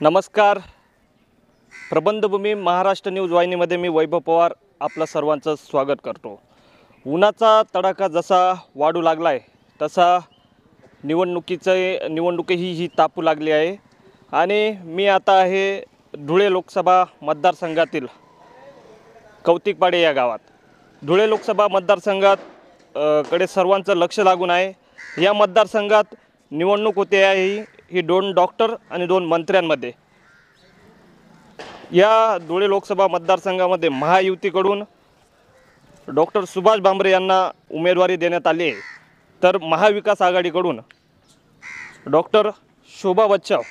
नमस्कार. प्रबंधभूमी महाराष्ट्र न्यूज वाहिनीमध्ये मी वैभव पवार आपलं सर्वांचं स्वागत करतो. उन्हाचा तडाखा जसा वाढू लागला आहे तसा निवडणुकीही ही तापू लागली आहे आणि मी आता आहे धुळे लोकसभा मतदारसंघातील कौतिकपाडे या गावात. धुळे लोकसभा मतदारसंघात कडे सर्वांचं लक्ष लागून आहे. या मतदारसंघात निवडणूक होते आहे ही 2 डॉक्टर आणि 2 मंत्र्यांमध्ये. या धुळे लोकसभा मतदारसंघामध्ये महायुतीकडून डॉक्टर सुभाष भामरे यांना उमेदवारी देण्यात आली आहे, तर महाविकास आघाडीकडून डॉक्टर शोभा बच्छाव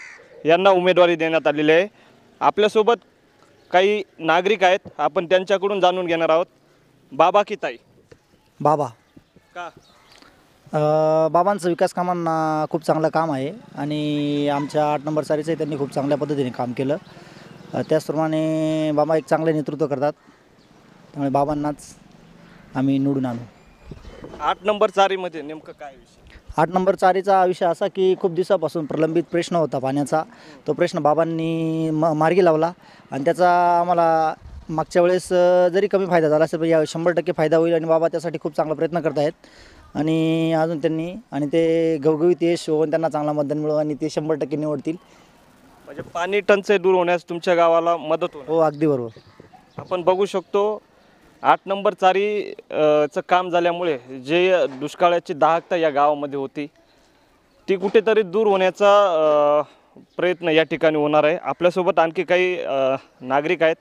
यांना उमेदवारी देण्यात आलेली आहे. आपल्यासोबत काही नागरिक आहेत, आपण त्यांच्याकडून जाणून घेणार आहोत. बाबा की ताई? बाबा. का? बाबांचं विकास कामांना खूप चांगलं काम आहे आणि आमच्या 8 नंबर चारीचंही त्यांनी खूप चांगल्या पद्धतीने काम केलं. त्याचप्रमाणे बाबा एक चांगले नेतृत्व करतात, त्यामुळे बाबांनाच आम्ही निवडून आणू. 8 नंबर चारीमध्ये नेमकं काय विषय? 8 नंबर चारीचा विषय असा की खूप दिवसापासून प्रलंबित प्रश्न होता पाण्याचा. तो प्रश्न बाबांनी मार्गी लावला आणि त्याचा आम्हाला मागच्या वेळेस जरी कमी फायदा झाला असेल पण या 100% फायदा होईल आणि बाबा त्यासाठी खूप चांगला प्रयत्न करत आहेत. आणि अजून त्यांनी आणि ते घवघवीत यश होऊन त्यांना चांगला मतदान मिळवू आणि ते 100% निवडतील. म्हणजे पाणी टंचाई दूर होण्यास तुमच्या गावाला मदत होईल. हो, अगदी बरोबर. आपण बघू शकतो 8 नंबर चारीचं काम झाल्यामुळे जे दुष्काळाची दाहकता या गावामध्ये होती ती कुठेतरी दूर होण्याचा प्रयत्न या ठिकाणी होणार आहे. आपल्यासोबत आणखी काही नागरिक आहेत.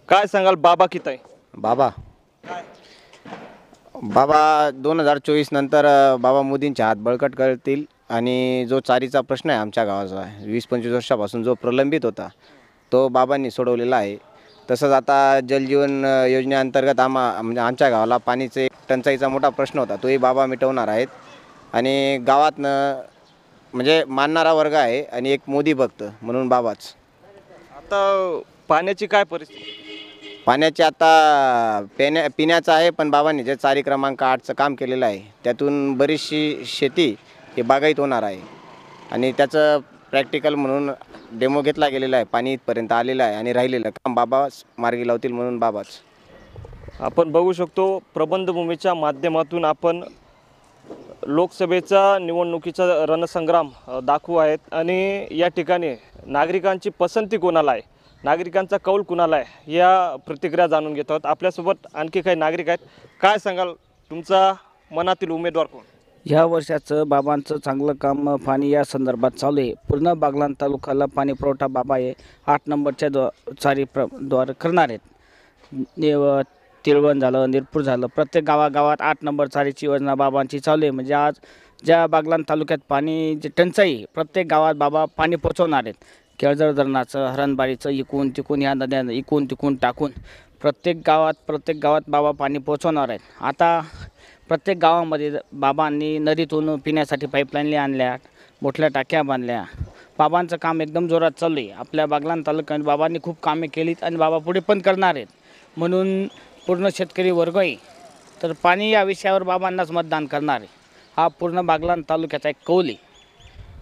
काय सांगाल बाबा की ताई? बाबा काय? बाबा 2024 नंतर बाबा मोदींच्या हात बळकट करतील आणि जो चारीचा प्रश्न आहे आमच्या गावाचा 20-25 वर्षापासून जो प्रलंबित होता तो बाबांनी सोडवलेला आहे. तसंच आता जलजीवन योजनेअंतर्गत म्हणजे आमच्या गावाला पाणीचे टंचाईचा मोठा प्रश्न होता, तोही बाबा मिटवणार आहेत. आणि गावातनं म्हणजे मानणारा वर्ग आहे आणि एक मोदी भक्त म्हणून बाबाच. आता पाण्याची काय परिस्थिती? पाण्याचे आता पिण्याचं आहे, पण बाबांनी जे चारी क्रमांक 8चं काम केलेलं आहे त्यातून बरीचशी शेती हे बागायत होणार आहे आणि त्याचं प्रॅक्टिकल म्हणून डेमो घेतला गेलेला आहे. पाणी इथपर्यंत आलेलं आहे आणि राहिलेलं काम बाबाच मार्गी लावतील म्हणून बाबाच. आपण बघू शकतो प्रबंधभूमीच्या माध्यमातून आपण लोकसभेचा निवडणुकीचा रणसंग्राम दाखवू आहेत आणि या ठिकाणी नागरिकांची पसंती कोणाला आहे, नागरिकांचा कौल कुणाला आहे या प्रतिक्रिया जाणून घेत आहोत. आपल्यासोबत आणखी काही नागरिक आहेत. काय सांगाल, तुमचा मनातील उमेदवार कोण? ह्या वर्षाचं बाबांचं चांगलं काम पाणी या संदर्भात चालू आहे. पूर्ण बागलाण तालुक्याला पाणी पुरवठा बाबा आहे 8 नंबरच्या चारी द्वारे करणार आहेत. तिळवण झालं, निरपूर झालं, प्रत्येक गावागावात 8 नंबर चारीची योजना बाबांची चालू आहे. म्हणजे आज ज्या बागलाण तालुक्यात पाणी जे टंचाई प्रत्येक गावात बाबा पाणी पोचवणार आहेत. केळझर धरणाचं, हरणबारीचं इकून तिकून ह्या नद्या इकून तिकून टाकून प्रत्येक गावात बाबा पाणी पोचवणार आहेत. आता प्रत्येक गावामध्ये बाबांनी नदीतून पिण्यासाठी पाईपलाईन आणल्या, मोठ्या टाक्या बांधल्या. बाबांचं काम एकदम जोरात चालू आहे. आपल्या बागलाण तालुक्यात बाबांनी खूप कामे केलीत आणि बाबा पुढे पण करणार आहेत. म्हणून पूर्ण शेतकरी वर्गही तर पाणी या विषयावर बाबांनाच मतदान करणार आहे. हा पूर्ण बागलाण तालुक्याचा एक कौल आहे.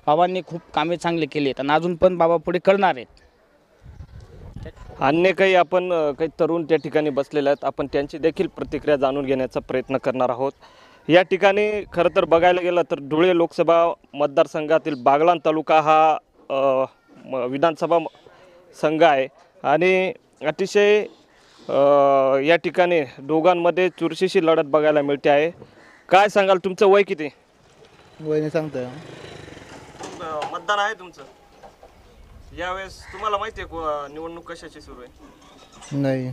बाबांनी खूप कामे चांगली केली आहेत आणि अजून पण बाबा पुढे करणार आहेत. अन्य काही आपण काही तरुण त्या ठिकाणी बसलेले आहेत, आपण त्यांची देखील प्रतिक्रिया जाणून घेण्याचा प्रयत्न करणार आहोत. या ठिकाणी खरं तर बघायला गेलं तर धुळे लोकसभा मतदारसंघातील बागलाण तालुका हा विधानसभा संघ आहे आणि अतिशय या ठिकाणी दोघांमध्ये चुरशीची लढत बघायला मिळते आहे. काय सांगाल, तुमचं वय किती? वय नाही सांगता. मतदान आहे तुमचं यावेळेस? तुम्हाला माहिती आहे निवडणूक कशाची सुरू आहे? नाही.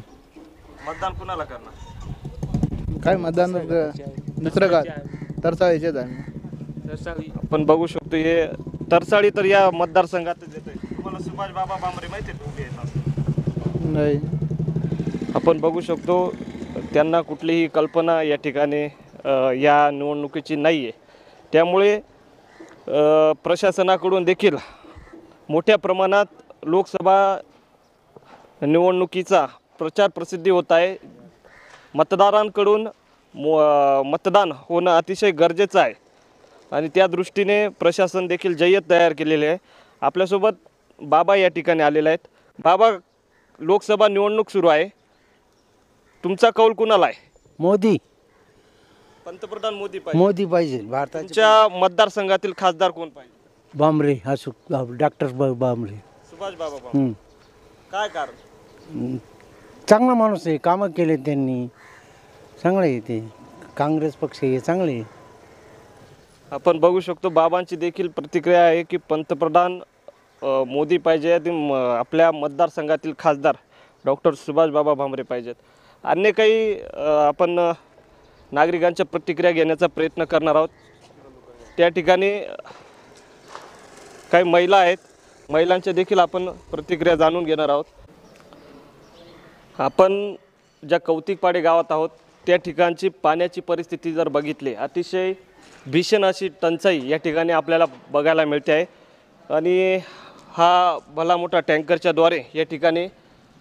मतदान कुणाला करणार? काय मतदान दुसरं काय तरसाळीचेच आहे. आपण बघू शकतो हे तरसाळी तर या मतदारसंघातच येते. तुम्हाला सुभाष बाबा भामरे माहिती आहे उभे येतात? नाही. आपण बघू शकतो त्यांना कुठलीही कल्पना या ठिकाणी या निवडणुकीची नाही आहे. त्यामुळे प्रशासनाकडून देखील मोठ्या प्रमाणात लोकसभा निवडणुकीचा प्रचार प्रसिद्धी होत आहे. मतदारांकडून मतदान होणं अतिशय गरजेचं आहे आणि त्या दृष्टीने प्रशासन देखील जय्यत तयार केलेले आहे. आपल्यासोबत बाबा या ठिकाणी आलेले आहेत. बाबा, लोकसभा निवडणूक सुरू आहे, तुमचा कौल कुणाला आहे? मोदी पंतप्रधान मोदी पाहिजे. मोदी पाहिजे भारताचे. तुमच्या मतदारसंघातील खासदार कोण पाहिजे? बांबरे अशोक डॉक्टर बांबरे. सुभाष बाबा भामरे. काय कारण? चांगला माणूस आहे, कामं केले त्यांनी, चांगलं आहे ते. काँग्रेस पक्ष हे चांगले आहे. आपण बघू शकतो बाबांची देखील प्रतिक्रिया आहे की पंतप्रधान मोदी पाहिजे आणि आपल्या मतदारसंघातील खासदार डॉक्टर सुभाष बाबा भामरे पाहिजेत. अन्य काही आपण नागरिकांच्या प्रतिक्रिया घेण्याचा प्रयत्न करणार आहोत. त्या ठिकाणी काही महिला आहेत, महिलांच्या देखील आपण प्रतिक्रिया जाणून घेणार आहोत. आपण ज्या कौतिकपाडे गावात आहोत त्या ठिकाणची पाण्याची परिस्थिती जर बघितली, अतिशय भीषण अशी टंचाई या ठिकाणी आपल्याला बघायला मिळते आहे. आणि हा भला मोठा टँकरच्याद्वारे या ठिकाणी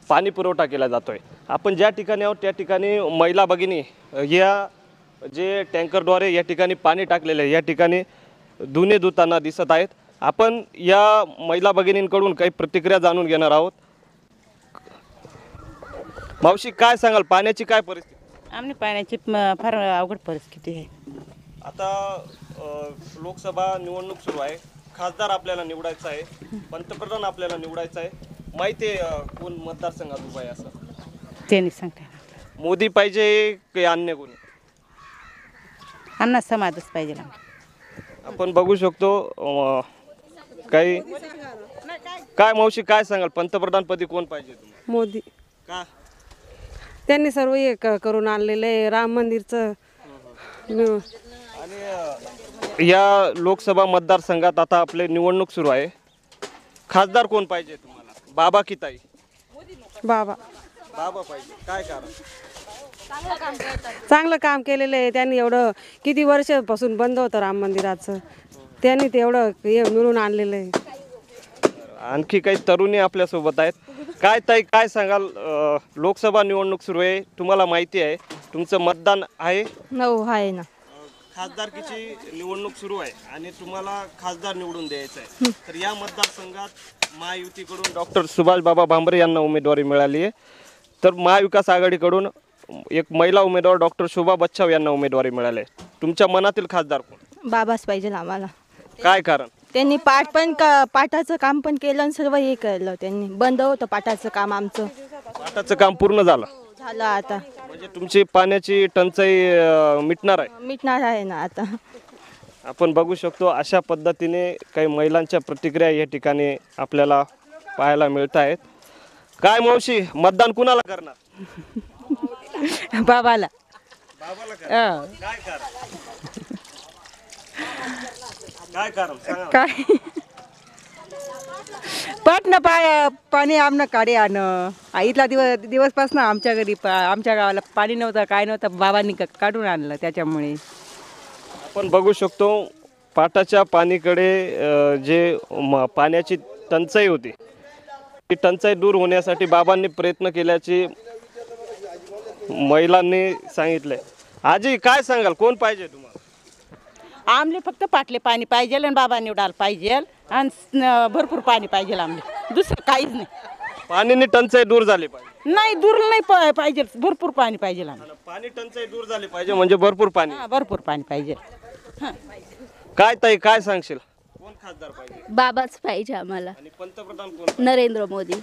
पाणी पुरवठा केला जातो आहे. आपण ज्या ठिकाणी आहोत त्या ठिकाणी महिला भगिनी या जे टँकरद्वारे या ठिकाणी पाणी टाकलेलं आहे या ठिकाणी धुणे धुताना दिसत आहेत. आपण या महिला भगिनींकडून काही प्रतिक्रिया जाणून घेणार आहोत. मावशी, काय सांगाल, पाण्याची काय परिस्थिती? आमने पाण्याची फार अवघड परिस्थिती आहे. आता लोकसभा निवडणूक सुरू आहे, खासदार आपल्याला निवडायचा आहे, पंतप्रधान आपल्याला निवडायचा आहे. माहिती आहे कोण मतदारसंघात उभा आहे असं? ते नाही सांगता येणार. मोदी पाहिजे की अन्य कोणी? अन्ना समाजच पाहिजे आम्हाला. आपण बघू शकतो काही काय मावशी, काय सांगाल, पंतप्रधानपदी कोण पाहिजे तुम्हाला? मोदी. का? त्यांनी सर्व हे करून आणलेलं आहे राम मंदिरचं. आणि या लोकसभा मतदारसंघात आता आपले निवडणूक सुरू आहे, खासदार कोण पाहिजे तुम्हाला, बाबा की ताई? बाबा. बाबा पाहिजे. काय कारण? चांगलं काम केलेलं आहे त्यांनी. एवढं किती वर्षापासून बंद होतं राम मंदिराचं, त्यांनी ते एवढं हे मिळून आणलेलं आहे. आणखी काही तरुणी आपल्यासोबत आहेत. काय ताई, काय सांगाल, लोकसभा निवडणूक सुरू आहे, तुम्हाला माहिती आहे, तुमचं मतदान आहे? आहे ना. खासदारकीची निवडणूक सुरू आहे आणि तुम्हाला खासदार निवडून द्यायचं आहे. तर या मतदारसंघात महायुतीकडून डॉक्टर सुभाष बाबा भामरे यांना उमेदवारी मिळाली आहे, तर महाविकास आघाडीकडून एक महिला उमेदवार डॉक्टर शोभा बच्छाव यांना उमेदवारी मिळाली आहे. तुमच्या मनातील खासदार कोण? बाबाच पाहिजे आम्हाला. काय कारण? त्यांनी पाठाचं काम पण केलं आणि सर्व हे केलं त्यांनी. बंद होतं पाठाचं काम आमचं. पाटाचं काम पूर्ण झालं आता. म्हणजे तुमची पाण्याची टंचाई मिटणार आहे? मिटणार आहे ना आता. आपण बघू शकतो अशा पद्धतीने काही महिलांच्या प्रतिक्रिया या ठिकाणी आपल्याला पाहायला मिळत आहेत. काय मावशी, मतदान कुणाला करणार? बाबाला. बाबाला करणार. काय कारण? काय कारण सांगा. काय पाटणं पाणी आमनं काढे इथला दिवसपासून आमच्या घरी आमच्या गावाला पाणी नव्हतं, काय नव्हतं, बाबांनी काढून आणलं त्याच्यामुळे. आपण बघू शकतो पाटाच्या पाणीकडे जे पाण्याची टंचाई होती, ती टंचाई दूर होण्यासाठी बाबांनी प्रयत्न केल्याचे महिलांनी सांगितले. आजी, काय सांगाल, कोण पाहिजे तुम्हाला? आमले फक्त पाटले पाणी पाहिजे आणि बाबा निवडायला पाहिजे आणि भरपूर पाणी पाहिजे आमले, दुसरं काहीच नाही. पाणीनी टंचाई दूर झाली पाहिजे. नाही, दूर नाही पाहिजे, भरपूर पाणी पाहिजे आम्हाला. पाणी टंचाई दूर झाली पाहिजे म्हणजे भरपूर पाणी. भरपूर पाणी पाहिजे. काय ताई, काय सांगशील, कोण खासदार पाहिजे? बाबाच पाहिजे आम्हाला. आणि पंतप्रधान कोण? नरेंद्र मोदी.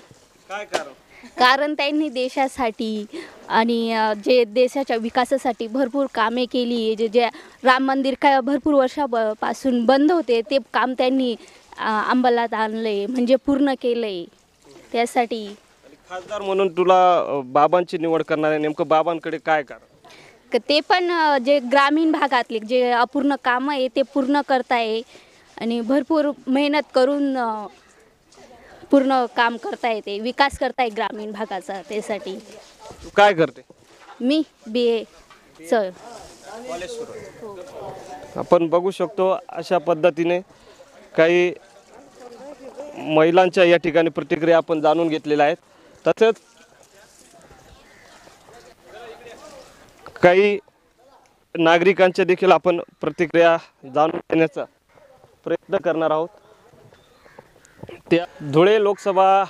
काय कारण? कारण त्यांनी देशासाठी आणि जे देशाच्या विकासासाठी भरपूर कामे केली. जे राम मंदिर काय भरपूर वर्षापासून बंद होते ते काम त्यांनी अंमलात आणले, म्हणजे पूर्ण केले. त्यासाठी खासदार म्हणून तुला बाबांची निवड करणार आहे, नेमकं बाबांकडे काय कारण? ते पण जे ग्रामीण भागातले जे अपूर्ण कामं आहे ते पूर्ण करताय आणि भरपूर मेहनत करून पूर्ण काम करता येते, विकास करताय ग्रामीण भागाचा. त्यासाठी. तू काय करते? मी BA कॉलेज सुरू. आपण बघू शकतो अशा पद्धतीने काही महिलांच्या या ठिकाणी प्रतिक्रिया आपण जाणून घेतलेल्या आहेत. तसंच काही नागरिकांच्या देखील आपण प्रतिक्रिया जाणून घेण्याचा प्रयत्न करणार आहोत. त्या धुळे लोकसभा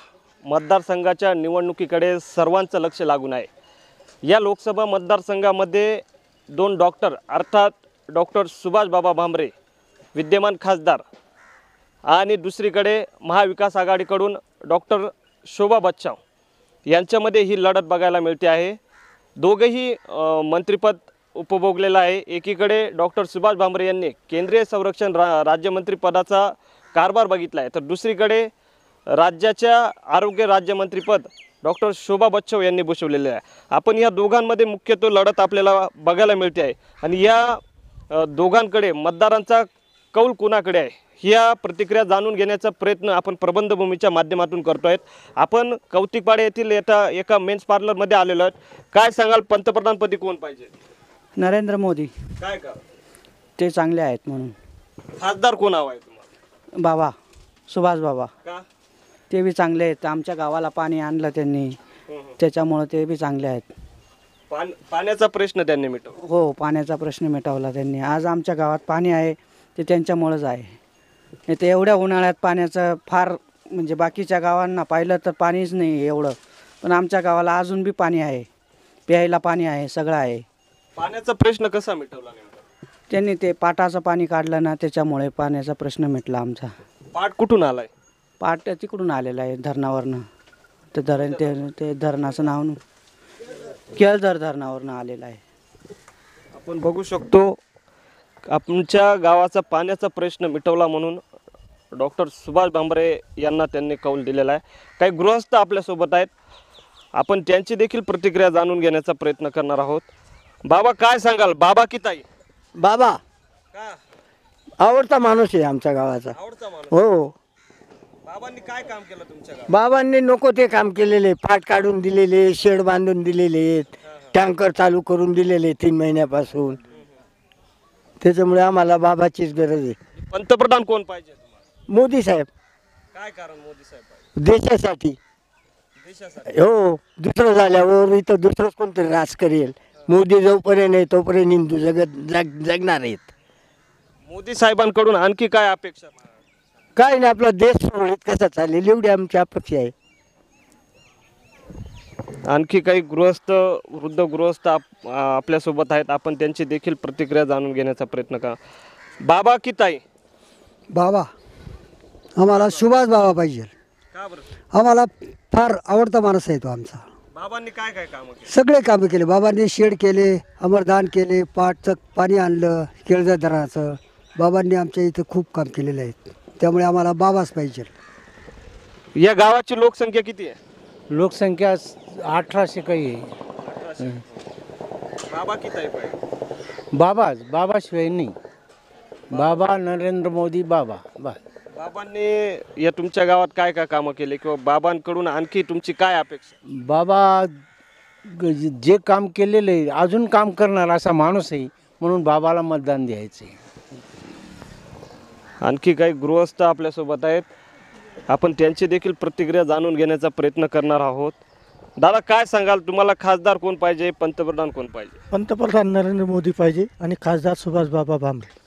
मतदारसंघाच्या निवडणुकीकडे सर्वांचं लक्ष लागून आहे. या लोकसभा मतदारसंघामध्ये 2 डॉक्टर अर्थात डॉक्टर सुभाष बाबा भामरे विद्यमान खासदार आणि दुसरीकडे महाविकास आघाडीकडून डॉक्टर शोभा बच्छाव यांच्यामध्ये ही लढत बघायला मिळते आहे. दोघेही मंत्रिपद उपभोगलेलं आहे. एकीकडे डॉक्टर सुभाष भामरे यांनी केंद्रीय संरक्षण राज्यमंत्रीपदाचा कारभार बघितला आहे, तर दुसरीकडे राज्याच्या आरोग्य राज्यमंत्रीपद डॉक्टर शोभा बच्छाव यांनी भूषवलेले आहे. आपण या दोघांमध्ये मुख्यत्वे लढत आपल्याला बघायला मिळते आहे आणि या दोघांकडे मतदारांचा कौल कुणाकडे आहे ह्या प्रतिक्रिया जाणून घेण्याचा प्रयत्न आपण प्रबंधभूमीच्या माध्यमातून करतो आहेत. आपण कौतिकपाडे येथील एका मेन्स पार्लरमध्ये आलेलो आहोत. काय सांगाल, पंतप्रधानपदी कोण पाहिजे? नरेंद्र मोदी. काय का ते चांगले आहेत म्हणून. खासदार कोण हवा आहे तुम्हाला? बाबा सुभाष बाबा. का? ते बी चांगले आहेत. आमच्या गावाला पाणी आणलं त्यांनी, त्याच्यामुळं ते बी चांगले आहेत. पाण्याचा प्रश्न त्यांनी मिटवला. हो, पाण्याचा प्रश्न मिटवला त्यांनी. आज आमच्या गावात पाणी आहे ते त्यांच्यामुळंच आहे. नाही तर एवढ्या उन्हाळ्यात पाण्याचं फार म्हणजे बाकीच्या गावांना पाहिलं तर पाणीच नाही एवढं, पण आमच्या गावाला अजून बी पाणी आहे, प्यायला पाणी आहे, सगळं आहे. पाण्याचा प्रश्न कसा मिटवला नेमका? त्यांनी ते पाटाचं पाणी काढलं ना, त्याच्यामुळे पाण्याचा प्रश्न मिटला आमचा. पाट कुठून आलाय? पाट तिकडून आलेला आहे, धरणावरनं. ते धरण ते धरणाचं नाव केळझर धरणावरनं आलेलं आहे. आपण बघू शकतो आमच्या गावाचा पाण्याचा प्रश्न मिटवला म्हणून डॉक्टर सुभाष भामरे यांना त्यांनी कौल दिलेला आहे. काही गृहस्थ आपल्यासोबत आहेत, आपण त्यांची देखील प्रतिक्रिया जाणून घेण्याचा प्रयत्न करणार आहोत. बाबा काय सांगाल? बाबा की ताई? बाबा का आवडता माणूस आहे आमच्या गावाचा. आवडता माणूस. हो, बाबांनी काय काम केलं तुमच्या गावात? बाबांनी नको ते काम केलेले, पाट काढून दिलेले, शेड बांधून दिलेले, टँकर चालू करून दिलेले 3 महिन्यापासून. त्याच्यामुळे आम्हाला बाबाचीच गरज आहे. पंतप्रधान कोण पाहिजे तुम्हाला? मोदी साहेब. काय कारण मोदी साहेब पाहिजे? देशासाठी. देशासाठी. हो, दुसरं झाल्यावर इथं दुसरंच कोणतरी राज करेल. मोदी जोपर्यंत आहे तोपर्यंत हिंदू जगणार आहेत. मोदी साहेबांकडून आणखी काय अपेक्षा? काय नाही, आपला देश सुरळीत कसा चालेल एवढी आमची अपेक्षा आहे. आणखी काही वृद्ध गृहस्थ आपल्यासोबत आहेत, आपण त्यांची देखील प्रतिक्रिया जाणून घेण्याचा प्रयत्न करा. बाबा की ताई? बाबा आम्हाला सुभाष बाबा पाहिजे. का बरं? आम्हाला फार आवडता माणूस आहे तो आमचा. बाबांनी काय काय कामं केली? सगळे कामं केले बाबांनी. शेड केले, अमरदान केले, पाटचं पाणी आणलं, केळझर धरणाचं. बाबांनी आमच्या इथं खूप काम केलेलं आहे, त्यामुळे आम्हाला बाबाच पाहिजे. या गावाची लोकसंख्या किती आहे? लोकसंख्या 1800 काही आहे. बाबा की ताई पाहिजे? बाबाशिवाय नाही. बाबा नरेंद्र मोदी बाबा. बाबांनी या तुमच्या गावात काय काय कामं केले किंवा बाबांकडून आणखी तुमची काय अपेक्षा? बाबा जे काम केलेलं आहे अजून काम करणार असा माणूस आहे, म्हणून बाबाला मतदान द्यायचं आहे. आणखी काही गृहस्थ आपल्यासोबत आहेत, आपण त्यांची देखील प्रतिक्रिया जाणून घेण्याचा प्रयत्न करणार आहोत. दादा काय सांगाल, तुम्हाला खासदार कोण पाहिजे, पंतप्रधान कोण पाहिजे? पंतप्रधान नरेंद्र मोदी पाहिजे आणि खासदार सुभाष बाबा भामरे.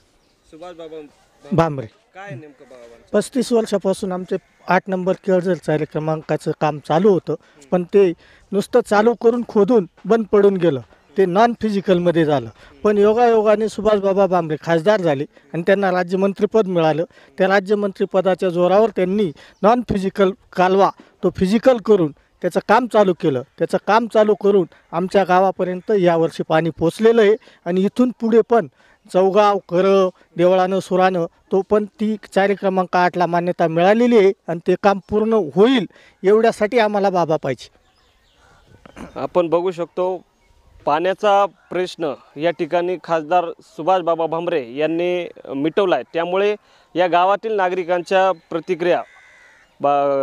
सुभाष बाबा भामरे. काय नेमकं बाबांचं? 35 वर्षापासून आमचे 8 नंबर केळझर चार्य क्रमांकाचं काम चालू होतं, पण ते नुसतं चालू करून खोदून बंद पडून गेलं. ते नॉन फिजिकलमध्ये झालं. पण योगायोगाने सुभाष बाबा भामरे खासदार झाले आणि त्यांना राज्यमंत्रीपद मिळालं. त्या राज्यमंत्रीपदाच्या जोरावर त्यांनी नॉन फिजिकल कालवा तो फिजिकल करून त्याचं काम चालू केलं. त्याचं काम चालू करून आमच्या गावापर्यंत यावर्षी पाणी पोचलेलं आहे आणि इथून पुढे पण चौगाव, करं, देवळानं, सुरानं तो पण ती चार्य क्रमांक 8ला मान्यता मिळालेली आहे आणि ते काम पूर्ण होईल एवढ्यासाठी आम्हाला बाबा पाहिजे. आपण बघू शकतो पाण्याचा प्रश्न या ठिकाणी खासदार सुभाष बाबा भामरे यांनी मिटवला आहे. त्यामुळे या गावातील नागरिकांच्या प्रतिक्रिया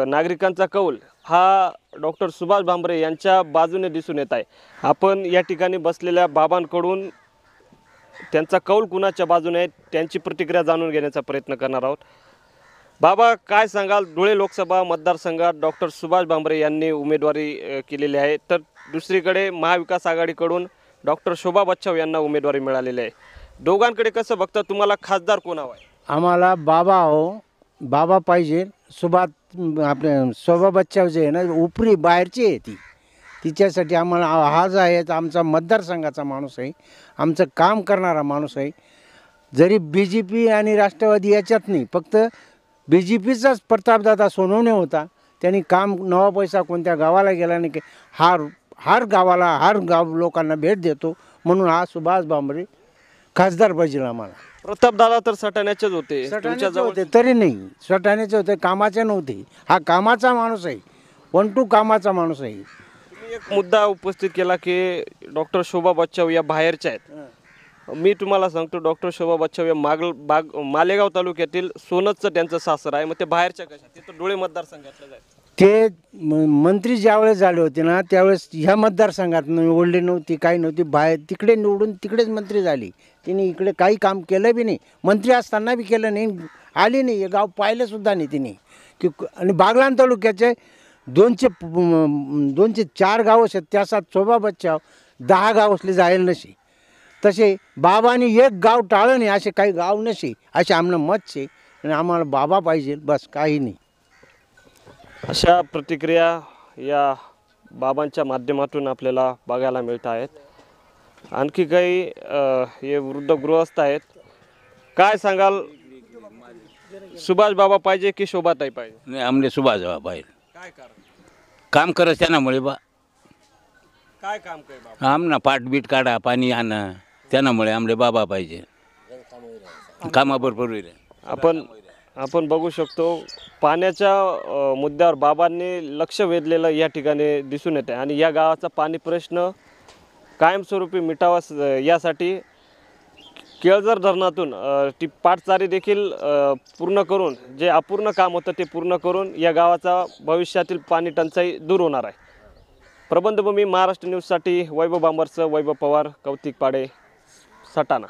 नागरिकांचा कौल हा डॉक्टर सुभाष भामरे यांच्या बाजूने दिसून येत आहे. आपण या ठिकाणी बसलेल्या बाबांकडून त्यांचा कौल कुणाच्या बाजूने आहे त्यांची प्रतिक्रिया जाणून घेण्याचा प्रयत्न करणार आहोत. बाबा काय सांगाल, धुळे लोकसभा मतदारसंघात डॉक्टर सुभाष भामरे यांनी उमेदवारी केलेली आहे, तर दुसरीकडे महाविकास आघाडीकडून डॉक्टर शोभा बच्छाव यांना उमेदवारी मिळालेली आहे. दोघांकडे कसं बघता, तुम्हाला खासदार कोण हवा आहे? आम्हाला बाबा हो बाबा पाहिजे. आपले शोभा बच्चाव जे आहे ना उपरी बाहेरची आहे ती, तिच्यासाठी आम्हाला हा जो आहे आमचा मतदारसंघाचा माणूस आहे, आमचं काम करणारा माणूस आहे. जरी BJP आणि राष्ट्रवादी याच्यात नाही, फक्त BJPचाच प्रतापदादा सोनवणे होता. त्यांनी काम नवा पैसा कोणत्या गावाला गेला नाही की हर गाव लोकांना भेट देतो, म्हणून हा सुभाष भामरे खासदार पाहिजे आम्हाला. प्रतापदादा तर सटाण्याचेच होते तुमच्या सटाण्याचे जवळ. होते तरी नाही, सटाण्याचे होते, कामाचे नव्हते. हा कामाचा माणूस आहे, 1-2 कामाचा माणूस आहे. तुम्ही एक मुद्दा उपस्थित केला की डॉक्टर शोभा बच्चाव या बाहेरच्या आहेत. मी तुम्हाला सांगतो, डॉक्टर शोभा बच्चाव या मालेगाव तालुक्यातील सोनतचं त्यांचं सासर आहे. मग ते बाहेरच्या कशा? ते तर धुळे मतदारसंघातलं आहे. ते मंत्री ज्यावेळेस झाले होते ना त्यावेळेस ह्या मतदारसंघात ओढली नव्हती, काही नव्हती. बाहेर तिकडे निवडून तिकडेच मंत्री झाली. तिने इकडे काही काम केलं बी नाही, मंत्री असताना बी केलं नाही, आली नाही, हे गाव पाहिलंसुद्धा नाही तिने की. आणि बागलाण तालुक्याचे 204 गाव आहेत, त्यासात शोभा बच्चाव 10 गाव असले जाईल नसे. तसे बाबांनी एक गाव टाळलं नाही, असे काही गाव नसे, असे आमनं मत आहे. आणि आम्हाला बाबा पाहिजे, बस काही नाही. अशा प्रतिक्रिया या बाबांच्या माध्यमातून आपल्याला बघायला मिळत आहेत. आणखी काही हे वृद्ध गृहस्थ आहेत. काय सांगाल, सुभाष बाबा पाहिजे की शोभाताई पाहिजे? नाही, आमले सुभाष बाबा पाहिजे. काय कारण? काम करत त्यामुळे बा. काय काम काय बाबा? आमना पाठबीट काढा, पाणी आणा, त्यामुळे आमले बाबा पाहिजे. कामाबरोबर आपण बघू शकतो, पाण्याच्या मुद्द्यावर बाबांनी लक्ष वेधलेलं या ठिकाणी दिसून येते. आणि या गावाचा पाणी प्रश्न कायमस्वरूपी मिटावा यासाठी केळझर धरणातून ती पाटचारी देखील पूर्ण करून, जे अपूर्ण काम होतं ते पूर्ण करून या गावाचा भविष्यातील पाणी टंचाई दूर होणार आहे. प्रबंधभूमी महाराष्ट्र न्यूजसाठी वैभव बांबरसह वैभव पवार, कौतिक पाडे, सटाणा.